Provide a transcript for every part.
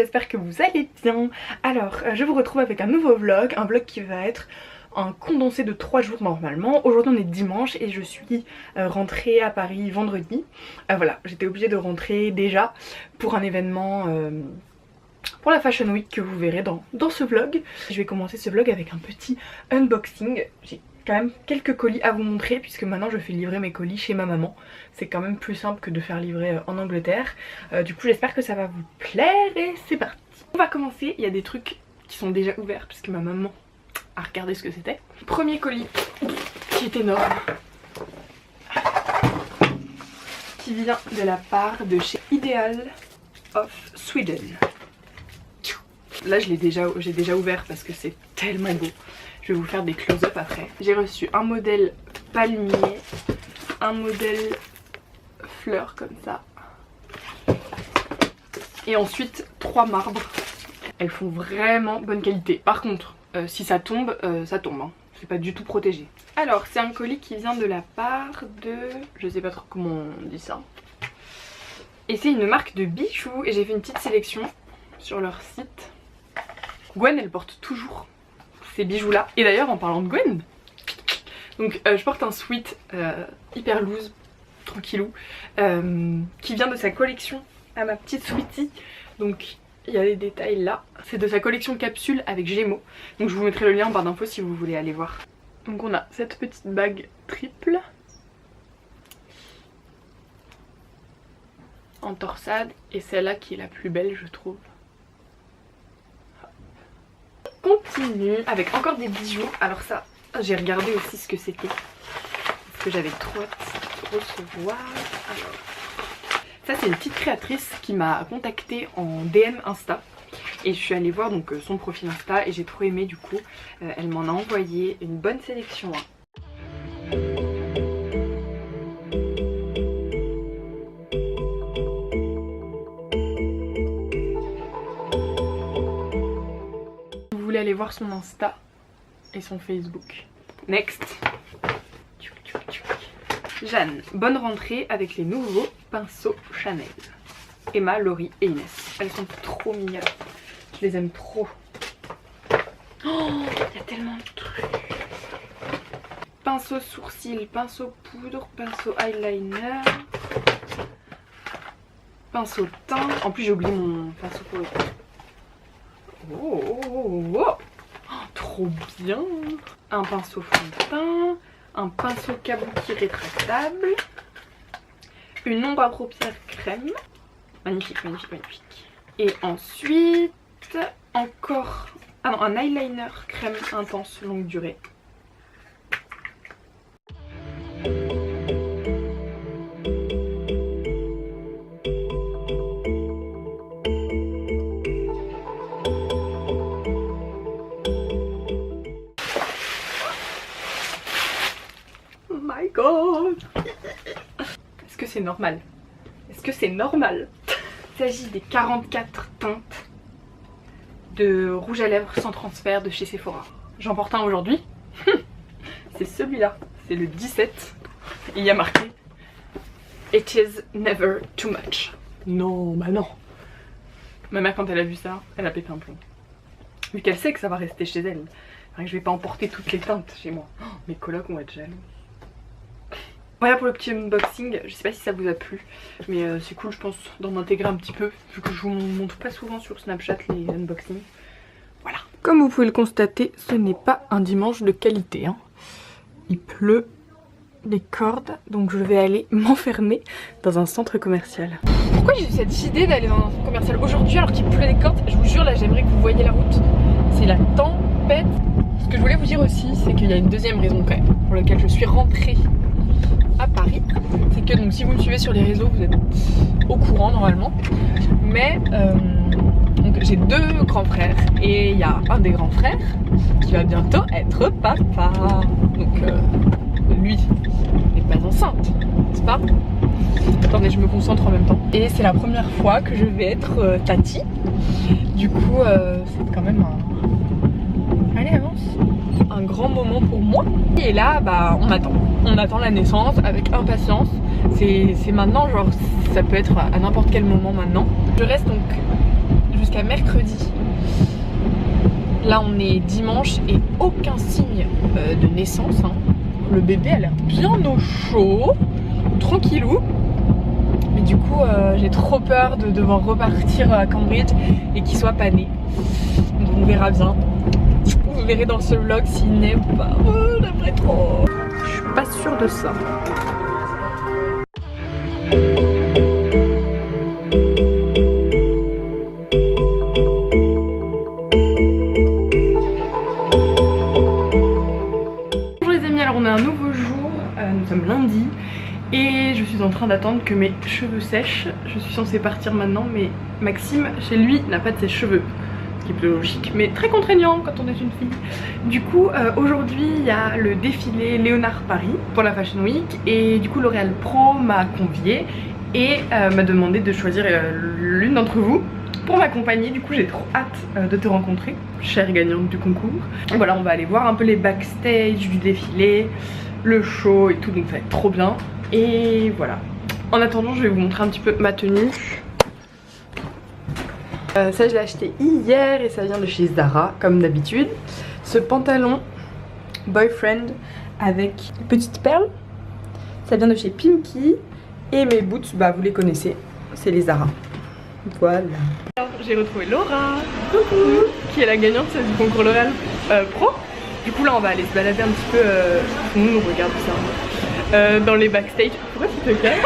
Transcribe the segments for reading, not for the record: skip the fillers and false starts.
j'espère que vous allez bien. Alors je vous retrouve avec un nouveau vlog, un vlog qui va être un condensé de 3 jours normalement. Aujourd'hui on est dimanche et je suis rentrée à Paris vendredi. Voilà, j'étais obligée de rentrer déjà pour un événement pour la Fashion Week que vous verrez dans ce vlog. Je vais commencer ce vlog avec un petit unboxing. J'ai quand même quelques colis à vous montrer puisque maintenant je fais livrer mes colis chez ma maman. C'est quand même plus simple que de faire livrer en Angleterre. Du coup j'espère que ça va vous plaire et c'est parti. On va commencer, il y a des trucs qui sont déjà ouverts puisque ma maman a regardé ce que c'était. Premier colis qui est énorme, qui vient de la part de chez Ideal of Sweden. Là j'ai déjà ouvert parce que c'est tellement beau. Je vais vous faire des close-up après. J'ai reçu un modèle palmier, un modèle fleur comme ça. Et ensuite 3 marbres. Elles font vraiment bonne qualité. Par contre, si ça tombe, ça tombe. Hein. C'est pas du tout protégé. Alors c'est un colis qui vient de la part de... je sais pas trop comment on dit ça. Et c'est une marque de bijoux et j'ai fait une petite sélection sur leur site. Gwen elle porte toujours ces bijoux là. Et d'ailleurs en parlant de Gwen, donc je porte un sweat hyper loose, tranquillou, qui vient de sa collection à ma petite sweetie. Donc il y a des détails là. C'est de sa collection capsule avec Gémeaux. Donc je vous mettrai le lien en barre d'infos si vous voulez aller voir. Donc on a cette petite bague triple en torsade et celle-là qui est la plus belle je trouve. Continue avec encore des bijoux. Alors ça, j'ai regardé aussi ce que c'était parce que j'avais trop hâte de recevoir. Alors, ça c'est une petite créatrice qui m'a contactée en DM Insta et je suis allée voir donc son profil Insta et j'ai trop aimé du coup. Elle m'en a envoyé une bonne sélection. Vous voulez aller voir son Insta et son Facebook. Next. Jeanne, bonne rentrée avec les nouveaux pinceaux Chanel. Emma, Laurie et Inès. Elles sont trop mignonnes. Je les aime trop. Oh, il y a tellement de trucs. Pinceau sourcil, pinceau poudre, pinceau eyeliner, pinceau teint. En plus j'ai oublié mon pinceau pour le teint. Oh, oh, oh, oh. Oh, trop bien. Un pinceau fond de teint, un pinceau kabuki rétractable, une ombre à paupières crème. Magnifique, magnifique, magnifique. Et ensuite encore un eyeliner crème intense longue durée. Est-ce que c'est normal? Est-ce que c'est normal? Il s'agit des 44 teintes de rouge à lèvres sans transfert de chez Sephora. J'en porte un aujourd'hui. C'est celui-là. C'est le 17. Et il y a marqué It is never too much. Non, bah non. Ma mère quand elle a vu ça, elle a pété un plomb. Vu qu'elle sait que ça va rester chez elle. Enfin, que je vais pas emporter toutes les teintes chez moi. Oh, mes colocs vont être jaloux. Voilà pour le petit unboxing, je sais pas si ça vous a plu, mais c'est cool je pense d'en intégrer un petit peu, vu que je vous montre pas souvent sur Snapchat les unboxings. Voilà. Comme vous pouvez le constater, ce n'est pas un dimanche de qualité, hein. Il pleut des cordes, donc je vais aller m'enfermer dans un centre commercial. Pourquoi j'ai eu cette idée d'aller dans un centre commercial aujourd'hui alors qu'il pleut des cordes? Je vous jure là j'aimerais que vous voyiez la route, c'est la tempête. Ce que je voulais vous dire aussi, c'est qu'il y a une deuxième raison quand même pour laquelle je suis rentrée à Paris, c'est que donc si vous me suivez sur les réseaux vous êtes au courant normalement, mais donc j'ai 2 grands frères et il y a un des grands frères qui va bientôt être papa, donc lui n'est pas enceinte, n'est-ce pas? Attendez, je me concentre en même temps. Et c'est la première fois que je vais être tati, du coup c'est quand même un... Allez avance, un grand moment pour moi. Et là bah on attend la naissance avec impatience. C'est maintenant, genre ça peut être à n'importe quel moment maintenant. Je reste donc jusqu'à mercredi. Là on est dimanche et aucun signe de naissance, hein. Le bébé a l'air bien au chaud, tranquillou. Mais du coup j'ai trop peur de devoir repartir à Cambridge et qu'il soit pas né. Donc on verra bien. Vous verrez dans ce vlog s'il naît ou pas. Oh, j'aimerais trop. Je suis pas sûre de ça. On a un nouveau jour, nous sommes lundi et je suis en train d'attendre que mes cheveux sèchent. Je suis censée partir maintenant mais Maxime chez lui n'a pas de sèche-cheveux, ce qui est plutôt logique mais très contraignant quand on est une fille. Du coup aujourd'hui il y a le défilé Léonard Paris pour la Fashion Week et du coup L'Oréal Pro m'a conviée et m'a demandé de choisir l'une d'entre vous pour m'accompagner. Du coup j'ai trop hâte de te rencontrer, chère gagnante du concours. Voilà, on va aller voir un peu les backstage du défilé, le show et tout, donc ça va être trop bien. Et voilà, en attendant je vais vous montrer un petit peu ma tenue. Ça je l'ai acheté hier et ça vient de chez Zara comme d'habitude. Ce pantalon boyfriend avec une petite perle, ça vient de chez Pimki. Et mes boots, bah vous les connaissez, c'est les Zara. Voilà. Alors j'ai retrouvé Laura, coucou, qui est la gagnante du concours L'Oréal Pro. Du coup là on va aller se balader un petit peu, nous on regarde ça, dans les backstage. Pourquoi tu te calmes?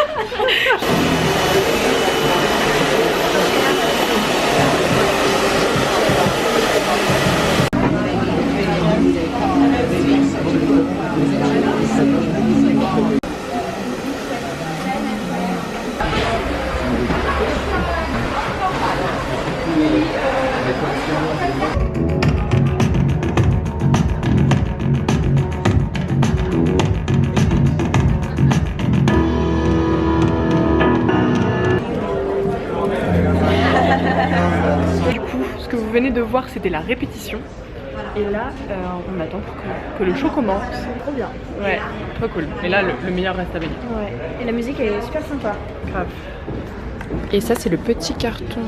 Du coup, ce que vous venez de voir, c'était la répétition. Et là, on attend pour que le show commence. Trop bien. Ouais, trop cool. Et là, le meilleur reste à venir. Ouais. Et la musique elle est super sympa. Grave. Et ça, c'est le petit carton.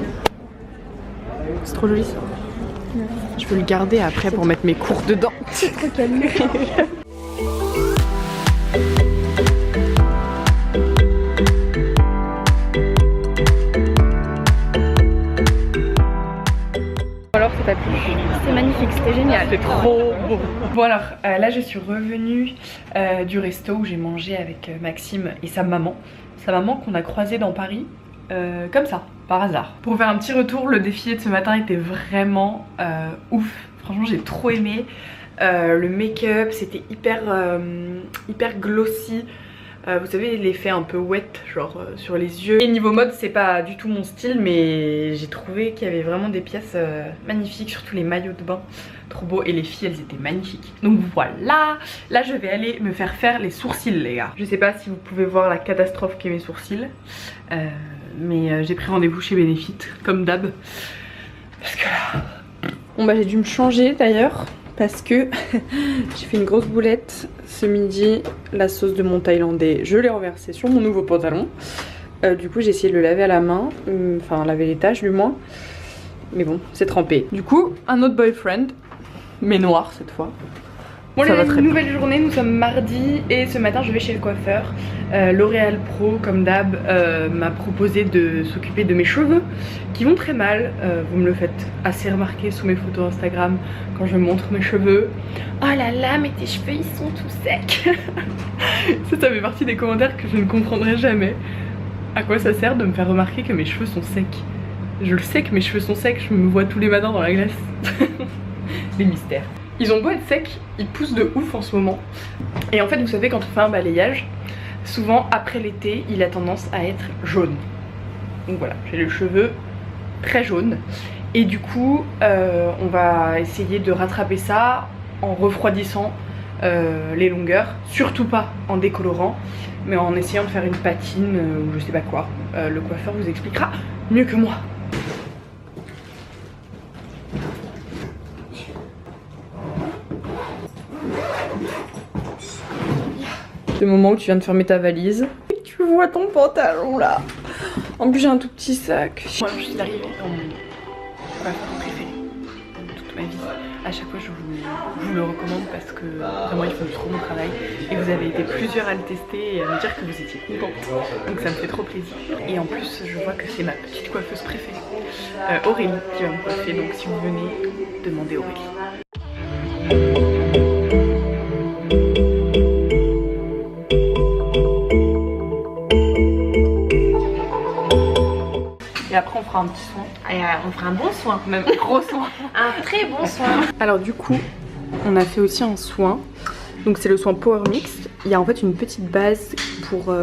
C'est trop joli ça. Ouais. Je peux le garder après pour mettre mes cours dedans. C'est trop calme. Alors ça t'a plu? C'était magnifique, c'était génial. C'était trop beau. Bon alors là je suis revenue du resto où j'ai mangé avec Maxime et sa maman. Sa maman qu'on a croisée dans Paris comme ça, par hasard. Pour faire un petit retour, le défilé de ce matin était vraiment ouf. Franchement j'ai trop aimé. Le make-up c'était hyper glossy. Vous savez l'effet un peu wet genre sur les yeux. Et niveau mode c'est pas du tout mon style mais j'ai trouvé qu'il y avait vraiment des pièces magnifiques, surtout les maillots de bain, trop beau, et les filles elles étaient magnifiques. Donc voilà, là je vais aller me faire les sourcils les gars. Je sais pas si vous pouvez voir la catastrophe qu'est mes sourcils mais j'ai pris rendez-vous chez Benefit comme d'hab parce que là... Bon bah j'ai dû me changer d'ailleurs parce que j'ai fait une grosse boulette ce midi. La sauce de mon thaïlandais, je l'ai renversée sur mon nouveau pantalon. Du coup j'ai essayé de le laver à la main, enfin laver les taches du moins. Mais bon, c'est trempé. Du coup, un autre boyfriend, mais noir cette fois. Bon les amis, nouvelle journée, nous sommes mardi et ce matin je vais chez le coiffeur. L'Oréal Pro comme d'hab m'a proposé de s'occuper de mes cheveux qui vont très mal. Vous me le faites assez remarquer sous mes photos Instagram quand je montre mes cheveux. Oh là là mais tes cheveux ils sont tout secs. Ça fait partie des commentaires que je ne comprendrai jamais. À quoi ça sert de me faire remarquer que mes cheveux sont secs? Je le sais que mes cheveux sont secs, je me vois tous les matins dans la glace. Les mystères. Ils ont beau être secs, ils poussent de ouf en ce moment. Et en fait vous savez quand on fait un balayage, souvent après l'été il a tendance à être jaune. Donc voilà, j'ai les cheveux très jaunes. Et du coup on va essayer de rattraper ça en refroidissant les longueurs. Surtout pas en décolorant, mais en essayant de faire une patine ou je sais pas quoi. Le coiffeur vous expliquera mieux que moi. Le moment où tu viens de fermer ta valise. Et tu vois ton pantalon là. En plus j'ai un tout petit sac. Moi je suis arrivée dans mon coiffeur préféré de toute ma vie. À chaque fois je vous le recommande parce que vraiment ils font du trop bon travail et vous avez été plusieurs à le tester et à me dire que vous étiez contente, donc ça me fait trop plaisir. Et en plus je vois que c'est ma petite coiffeuse préférée, Aurélie, qui va me coiffer, donc si vous venez, demandez Aurélie. Et après on fera un petit soin. Et on fera un bon soin. Même gros soin. Un très bon soin. Alors du coup, on a fait aussi un soin. Donc c'est le soin Power Mix. Il y a en fait une petite base pour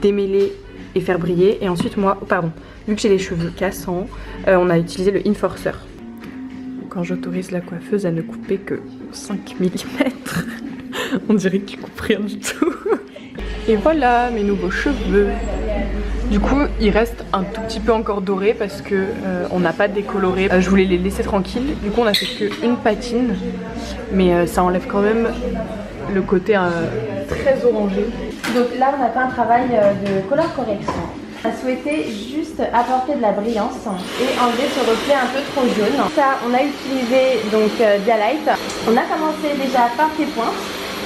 démêler et faire briller. Et ensuite moi, pardon, vu que j'ai les cheveux cassants, on a utilisé le Inforcer. Quand j'autorise la coiffeuse à ne couper que 5 mm, on dirait qu'il coupe rien du tout. Et voilà mes nouveaux cheveux. Du coup il reste un tout petit peu encore doré parce que on n'a pas décoloré. Je voulais les laisser tranquilles. Du coup on a fait qu'une patine, mais ça enlève quand même le côté très orangé. Donc là on a fait un travail de color correction. On a souhaité juste apporter de la brillance et enlever ce reflet un peu trop jaune. Ça on a utilisé donc Dialight. On a commencé déjà par tes pointes.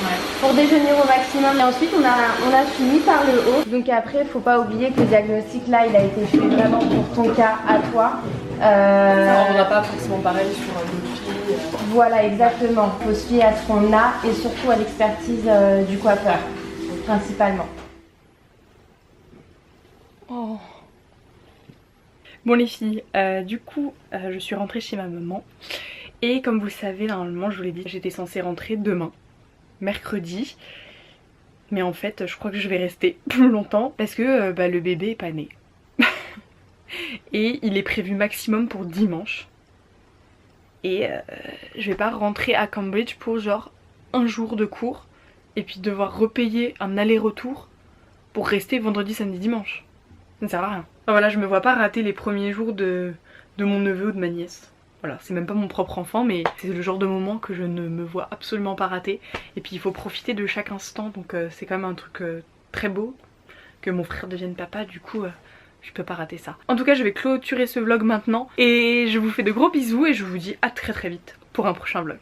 Ouais. Pour déjeunir au maximum et ensuite on a fini par le haut. Donc après faut pas oublier que le diagnostic là il a été fait vraiment pour ton cas à toi. Ça rendra pas forcément pareil sur d'autres filles. Voilà exactement, faut se fier à ce qu'on a et surtout à l'expertise du coiffeur principalement. Oh. Bon les filles, du coup je suis rentrée chez ma maman et comme vous le savez normalement je vous l'ai dit j'étais censée rentrer demain. Mercredi, mais en fait je crois que je vais rester plus longtemps parce que le bébé est pas né et il est prévu maximum pour dimanche et je vais pas rentrer à Cambridge pour genre un jour de cours et puis devoir repayer un aller-retour pour rester vendredi, samedi, dimanche. Ça ne sert à rien. Enfin, voilà, je me vois pas rater les premiers jours de mon neveu ou de ma nièce. Voilà, c'est même pas mon propre enfant, mais c'est le genre de moment que je ne me vois absolument pas rater. Et puis il faut profiter de chaque instant, donc c'est quand même un truc très beau que mon frère devienne papa, du coup je peux pas rater ça. En tout cas je vais clôturer ce vlog maintenant et je vous fais de gros bisous et je vous dis à très vite pour un prochain vlog.